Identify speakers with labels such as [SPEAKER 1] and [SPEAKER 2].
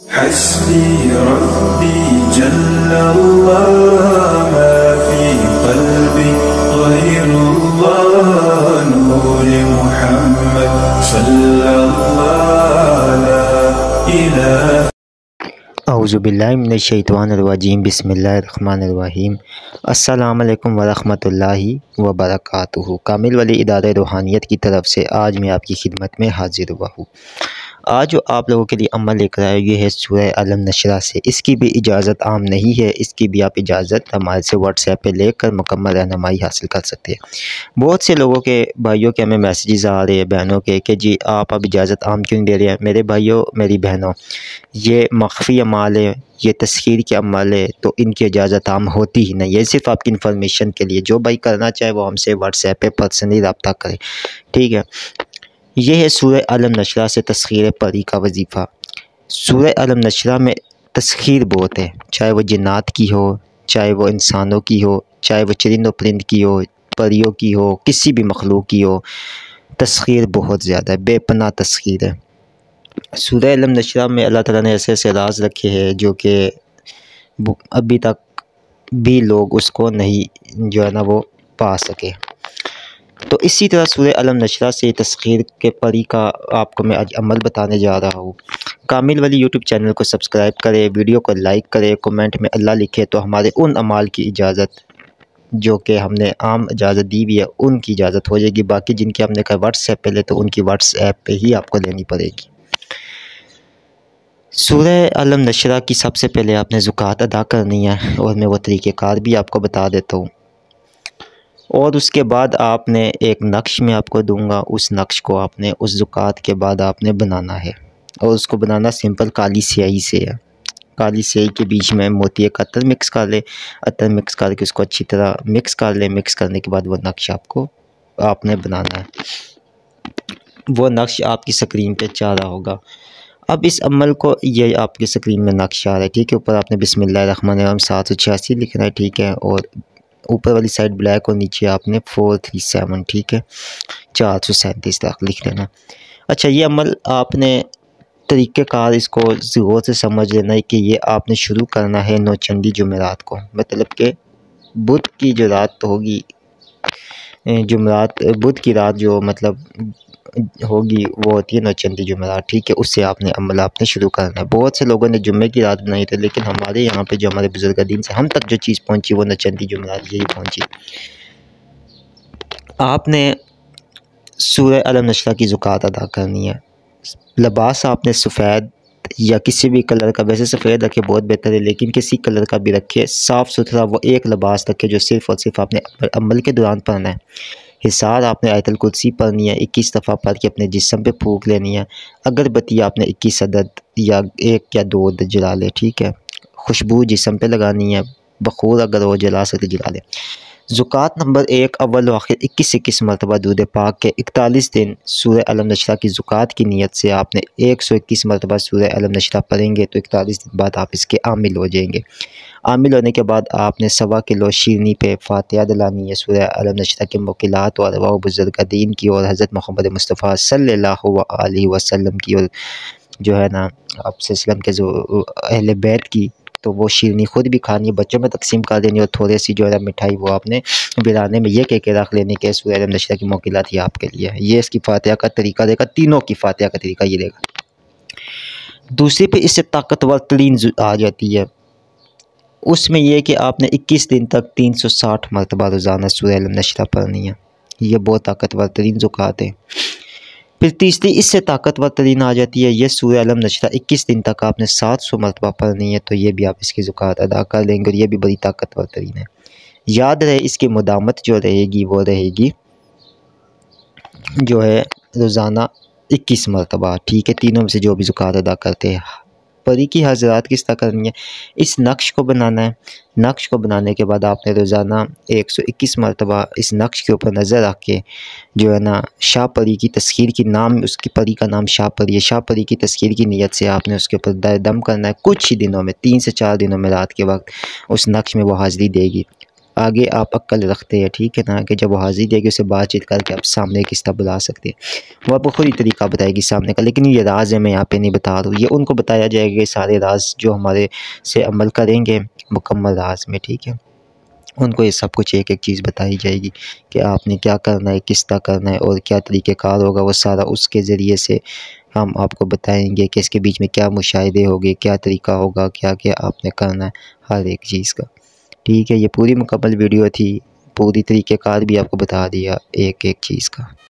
[SPEAKER 1] حسبي ربي جل الله ما في قلبي غير الله نور محمد صلى الله لا إله
[SPEAKER 2] اعوذ باللہ من الشیطان الرجیم بسم اللہ الرحمن الرحیم السلام علیکم ورحمۃ اللہ وبرکاتہ۔ کامل ولی ادارہ روحانیت کی طرف سے آج میں آپ کی خدمت میں حاضر ہوا ہوں۔ آج جو آپ لوگوں کے لیے عمل لے کر آیا یہ ہے سورہ الم نشرہ سے۔ اس کی بھی اجازت عام نہیں ہے، اس کی بھی آپ اجازت ہمارے سے واٹس ایپ پہ لے کر مکمل رہنمائی حاصل کر سکتے ہیں۔ بہت سے لوگوں کے بھائیوں کے ہمیں میسیجز آ رہے ہیں، بہنوں کے، کہ جی آپ اب اجازت عام کیوں نہیں دے رہے ہیں؟ میرے بھائیوں میری بہنوں، یہ مخفی اعمال ہے، یہ تسخیر کے عمل ہے، تو ان کی اجازت عام ہوتی ہی نہیں۔ یہ صرف آپ کی انفارمیشن کے لیے، جو بھائی کرنا چاہے وہ ہم سے واٹس ایپ پہ پرسنلی رابطہ کرے، ٹھیک ہے۔ یہ ہے سورہ الم نشرہ سے تسخیر پری کا وظیفہ۔ سورہ الم نشرہ میں تسخیر بہت ہے، چاہے وہ جنات کی ہو، چاہے وہ انسانوں کی ہو، چاہے وہ چرند و پرند کی ہو، پریوں کی ہو، کسی بھی مخلوق کی ہو، تسخیر بہت زیادہ ہے، بے پناہ تسخیر ہے۔ سورہ الم نشرہ میں اللہ تعالیٰ نے ایسے ایسے راز رکھے ہیں جو کہ ابھی تک بھی لوگ اس کو نہیں جو ہے نا وہ پا سکے۔ تو اسی طرح سورہ الم نشرہ سے تسخیر کے پری کا آپ کو میں آج عمل بتانے جا رہا ہوں۔ کامل ولی یوٹیوب چینل کو سبسکرائب کرے، ویڈیو کو لائک کرے، کومنٹ میں اللہ لکھے تو ہمارے ان اعمال کی اجازت جو کہ ہم نے عام اجازت دی ہوئی ہے ان کی اجازت ہو جائے گی۔ باقی جن کی ہم نے کہا واٹس ایپ پہ لے تو ان کی واٹس ایپ پہ ہی آپ کو لینی پڑے گی۔ سورہ الم نشرہ کی سب سے پہلے آپ نے زکوٰۃ ادا کرنی ہے، اور میں وہ طریقہ کار بھی آپ کو بتا دیتا ہوں۔ اور اس کے بعد آپ نے ایک نقش میں آپ کو دوں گا، اس نقش کو آپ نے اس زکوٰۃ کے بعد آپ نے بنانا ہے، اور اس کو بنانا سمپل کالی سیاہی سے ہے۔ کالی سیاہی کے بیچ میں موتی کا عطر مکس کر لے، عطر مکس کر کے اس کو اچھی طرح مکس کر لے۔ مکس کرنے کے بعد وہ نقش آپ نے بنانا ہے۔ وہ نقش آپ کی سکرین پہ چل رہا ہوگا۔ اب اس عمل کو، یہ آپ کی سکرین میں نقش آ رہا ہے، ٹھیک ہے۔ اوپر آپ نے بسم اللہ الرحمن الرحیم 786 لکھنا ہے، ٹھیک ہے، اور اوپر والی سائڈ بلیک اور نیچے آپ نے 437، ٹھیک ہے، 437 تک لکھ لینا۔ اچھا، یہ عمل آپ نے طریقہ کار اس کو غور سے سمجھ لینا ہے کہ یہ آپ نے شروع کرنا ہے نوچندی جمعرات کو، مطلب کہ بدھ کی جو رات ہوگی، جمعرات بدھ کی رات جو مطلب ہوگی وہ ہوتی ہے نوچندی جمعرات، ٹھیک ہے۔ اس سے آپ نے عمل آپ نے شروع کرنا ہے۔ بہت سے لوگوں نے جمعے کی رات بنائی تھی، لیکن ہمارے یہاں پہ جو ہمارے بزرگ دین سے ہم تک جو چیز پہنچی وہ نوچندی جمعرات یہی پہنچی۔ آپ نے سورہ الم نشرہ کی زکوٰۃ ادا کرنی ہے۔ لباس آپ نے سفید یا کسی بھی کلر کا، ویسے سفید رکھے بہت بہتر ہے، لیکن کسی کلر کا بھی رکھے، صاف ستھرا وہ ایک لباس رکھے جو صرف اور صرف آپ نے عمل کے دوران پہننا ہے۔ حصار آپ نے آیت الکرسی پڑھنی ہے، 21 دفعہ پڑھ کے اپنے جسم پہ پھونک لینی ہے۔ اگربتی آپ نے 21 عدد یا 1 یا 2 عدد جلا لے، ٹھیک ہے۔ خوشبو جسم پہ لگانی ہے، بخور اگر وہ جلا سکتے جلا لے۔ زکوٰۃ نمبر 1 اول و آخر 21 مرتبہ درود پاک کے 41 دن سورہ الم نشرہ کی زکوٰۃ کی نیت سے آپ نے 121 مرتبہ سورہ الم نشرہ پڑھیں گے تو 41 دن بعد آپ اس کے عامل ہو جائیں گے۔ عامل ہونے کے بعد آپ نے 1.25 کلو شیرنی پہ فاتحہ دلانی ہے، سورہ الم نشرہ کے موکلات اور ارواح بزرگ دین کی اور حضرت محمد مصطفیٰ صلی اللہ علیہ وسلم کی، اور جو ہے نا آپ صلی اللہ علیہ وسلم کے جو اہل بیت کی، تو وہ شیرنی خود بھی کھانی ہے، بچوں میں تقسیم کر دینی، اور تھوڑی سی جو ہے مٹھائی وہ آپ نے ویرانے میں یہ کہہ کے رکھ لینی کہ سورہ الم نشرہ کی موکلات یہ آپ کے لیے ہے۔ یہ اس کی فاتحہ کا طریقہ دے گا، تینوں کی فاتحہ کا طریقہ یہ دے گا۔ دوسری پہ اس سے طاقتور ترین آ جاتی ہے، اس میں یہ کہ آپ نے 21 دن تک 360 مرتبہ روزانہ سورہ الم نشرہ پڑھنی ہے۔ یہ بہت طاقتور ترین زکوٰۃ ہے۔ پھر تیسری اس سے طاقتور ترین آ جاتی ہے، یہ سورہ الم نشرہ 21 دن تک آپ نے 700 مرتبہ پڑھنی ہے، تو یہ بھی آپ اس کی زکوٰۃ ادا کر دیں گے، اور یہ بھی بڑی طاقتور ترین ہے۔ یاد رہے اس کی مدامت جو رہے گی وہ رہے گی جو ہے روزانہ 21 مرتبہ، ٹھیک ہے۔ تینوں میں سے جو بھی زکوٰۃ ادا کرتے ہیں۔ پری کی حضرات کس طرح کرنی ہے، اس نقش کو بنانا ہے۔ نقش کو بنانے کے بعد آپ نے روزانہ 121 مرتبہ اس نقش کے اوپر نظر رکھ کے جو ہے نا شاہ پری کی تسخیر کی نام، اس کی پری کا نام شاہ پری ہے، شاہ پری کی تسخیر کی نیت سے آپ نے اس کے اوپر دم کرنا ہے۔ کچھ ہی دنوں میں، 3 سے 4 دنوں میں رات کے وقت اس نقش میں وہ حاضری دے گی۔ آگے آپ عقل رکھتے ہیں، ٹھیک ہے نا، کہ جب وہ حاضری دے گی اسے بات چیت کر کے آپ سامنے کس طرح بلا سکتے ہیں، وہ آپ کو خود ہی طریقہ بتائے گی سامنے کا، لیکن یہ راز ہے، میں یہاں پہ نہیں بتا رہا ہوں، یہ ان کو بتایا جائے گا، سارے راز جو ہمارے سے عمل کریں گے مکمل راز میں، ٹھیک ہے، ان کو یہ سب کچھ ایک ایک چیز بتائی جائے گی کہ آپ نے کیا کرنا ہے، کس طرح کرنا ہے اور کیا طریقہ کار ہوگا، وہ سارا اس کے ذریعے سے ہم آپ کو بتائیں گے کہ اس کے بیچ میں کیا مشاہدے ہوگے، کیا طریقہ ہوگا، کیا کیا آپ نے کرنا ہے ہر ایک چیز کا، ٹھیک ہے۔ یہ پوری مکمل ویڈیو تھی، پوری طریقہ کار بھی آپ کو بتا دیا ایک ایک چیز کا۔